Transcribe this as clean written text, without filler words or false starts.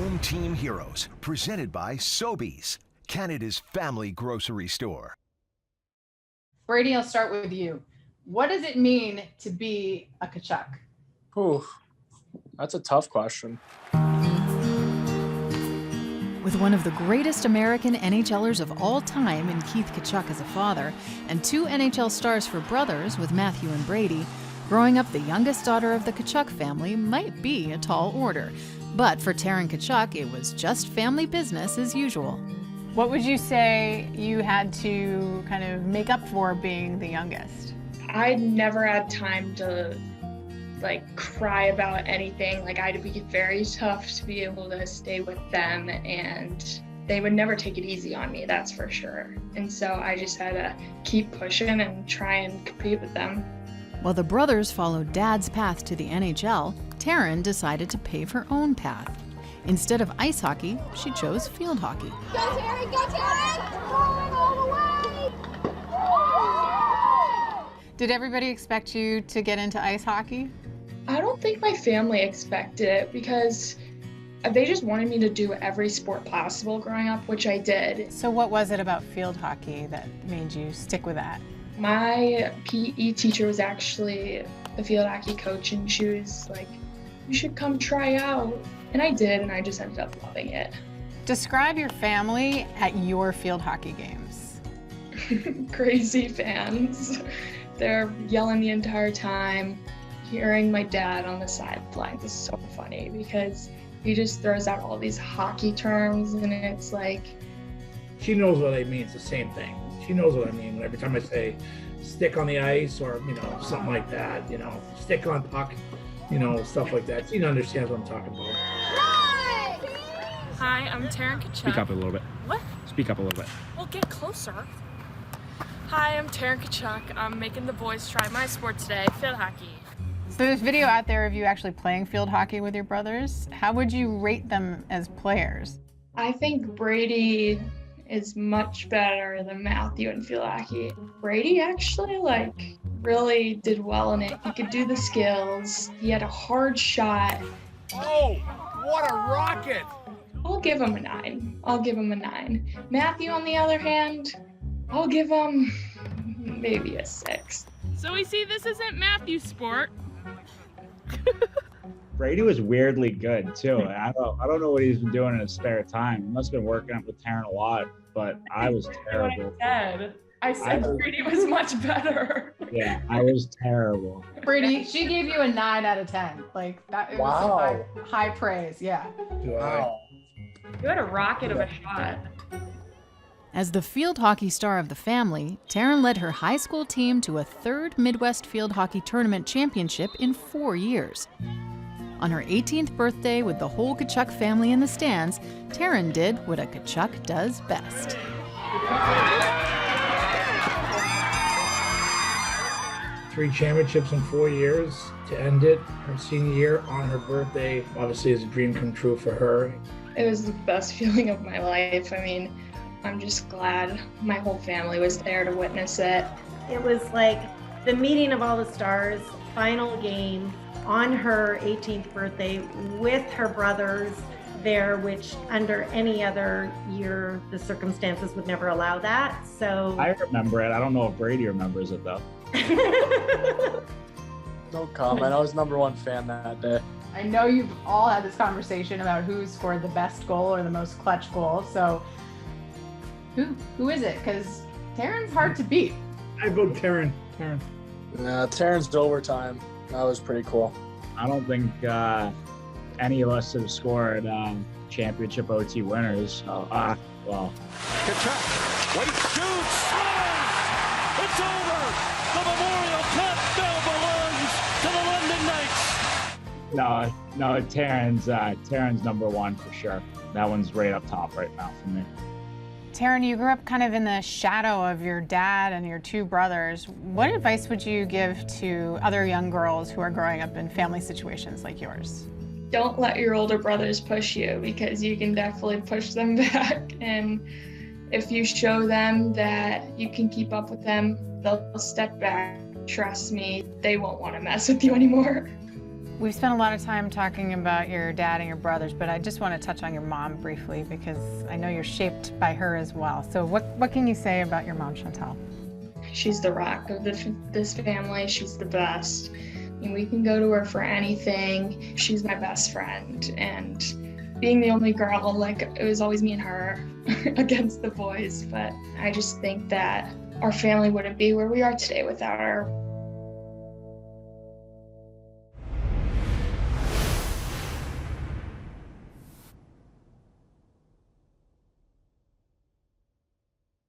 Home Team Heroes, presented by Sobeys, Canada's family grocery store. Brady, I'll start with you. What does it mean to be a Tkachuk? Ooh, that's a tough question. With one of the greatest American NHLers of all time in Keith Tkachuk as a father, and 2 NHL stars for brothers with Matthew and Brady, growing up the youngest daughter of the Tkachuk family might be a tall order. But for Taryn Tkachuk, it was just family business as usual. What would you say you had to kind of make up for being the youngest? I never had time to cry about anything. I had to be very tough to be able to stay with them, and they would never take it easy on me, that's for sure. And so I just had to keep pushing and try and compete with them. While the brothers followed Dad's path to the NHL, Taryn decided to pave her own path. Instead of ice hockey, she chose field hockey. Go Taryn, go Taryn! Going all the way! Did everybody expect you to get into ice hockey? I don't think my family expected it because they just wanted me to do every sport possible growing up, which I did. So what was it about field hockey that made you stick with that? My PE teacher was actually a field hockey coach, and she was like, you should come try out. And I did, and I just ended up loving it. Describe your family at your field hockey games. Crazy fans. They're yelling the entire time. Hearing my dad on the sidelines is so funny because he just throws out all these hockey terms, and it's like... She knows what I mean. It's the same thing. She knows what I mean. Every time I say stick on the ice or, something like that, stick on puck, stuff like that. She understands what I'm talking about. Hi, I'm Taryn Tkachuk. Speak up a little bit. What? Speak up a little bit. Well, get closer. Hi, I'm Taryn Tkachuk. I'm making the boys try my sport today, field hockey. So there's video out there of you actually playing field hockey with your brothers. How would you rate them as players? I think Brady is much better than Matthew in field hockey. Brady actually really did well in it. He could do the skills. He had a hard shot. Oh, what a rocket! I'll give him a 9. Matthew, on the other hand, I'll give him maybe a 6. So we see this isn't Matthew's sport. Brady was weirdly good too. I don't know what he's been doing in his spare time. He must have been working up with Taryn a lot, but I was terrible. I said Brady was much better. Yeah, I was terrible. Brady, she gave you a 9 out of 10. That. It was high praise. Yeah. Wow. You had a rocket of a shot. As the field hockey star of the family, Taryn led her high school team to a 3rd Midwest Field Hockey Tournament championship in 4 years. On her 18th birthday with the whole Tkachuk family in the stands, Taryn did what a Tkachuk does best. 3 championships in 4 years to end it. Her senior year on her birthday, obviously is a dream come true for her. It was the best feeling of my life. I mean, I'm just glad my whole family was there to witness it. It was like the meeting of all the stars, final game on her 18th birthday with her brothers there, which under any other year, the circumstances would never allow that. So I remember it. I don't know if Brady remembers it though. No comment. I was #1 fan that day. I know you've all had this conversation about who scored the best goal or the most clutch goal. So who is it? Because Taryn's hard to beat. I vote Taryn. Yeah, Taryn's overtime. That was pretty cool. I don't think any of us have scored championship OT winners. So, well. Tkachuk, Wade shoots, scores! It's over! The Memorial Cup now belongs to the London Knights! No, Taryn's #1 for sure. That one's right up top right now for me. Taryn, you grew up kind of in the shadow of your dad and your 2 brothers. What advice would you give to other young girls who are growing up in family situations like yours? Don't let your older brothers push you, because you can definitely push them back. And if you show them that you can keep up with them, they'll step back. Trust me, they won't want to mess with you anymore. We've spent a lot of time talking about your dad and your brothers, but I just want to touch on your mom briefly because I know you're shaped by her as well. So what can you say about your mom, Chantal? She's the rock of this family. She's the best. And we can go to her for anything. She's my best friend. And being the only girl, like, it was always me and her against the boys. But I just think that our family wouldn't be where we are today without her.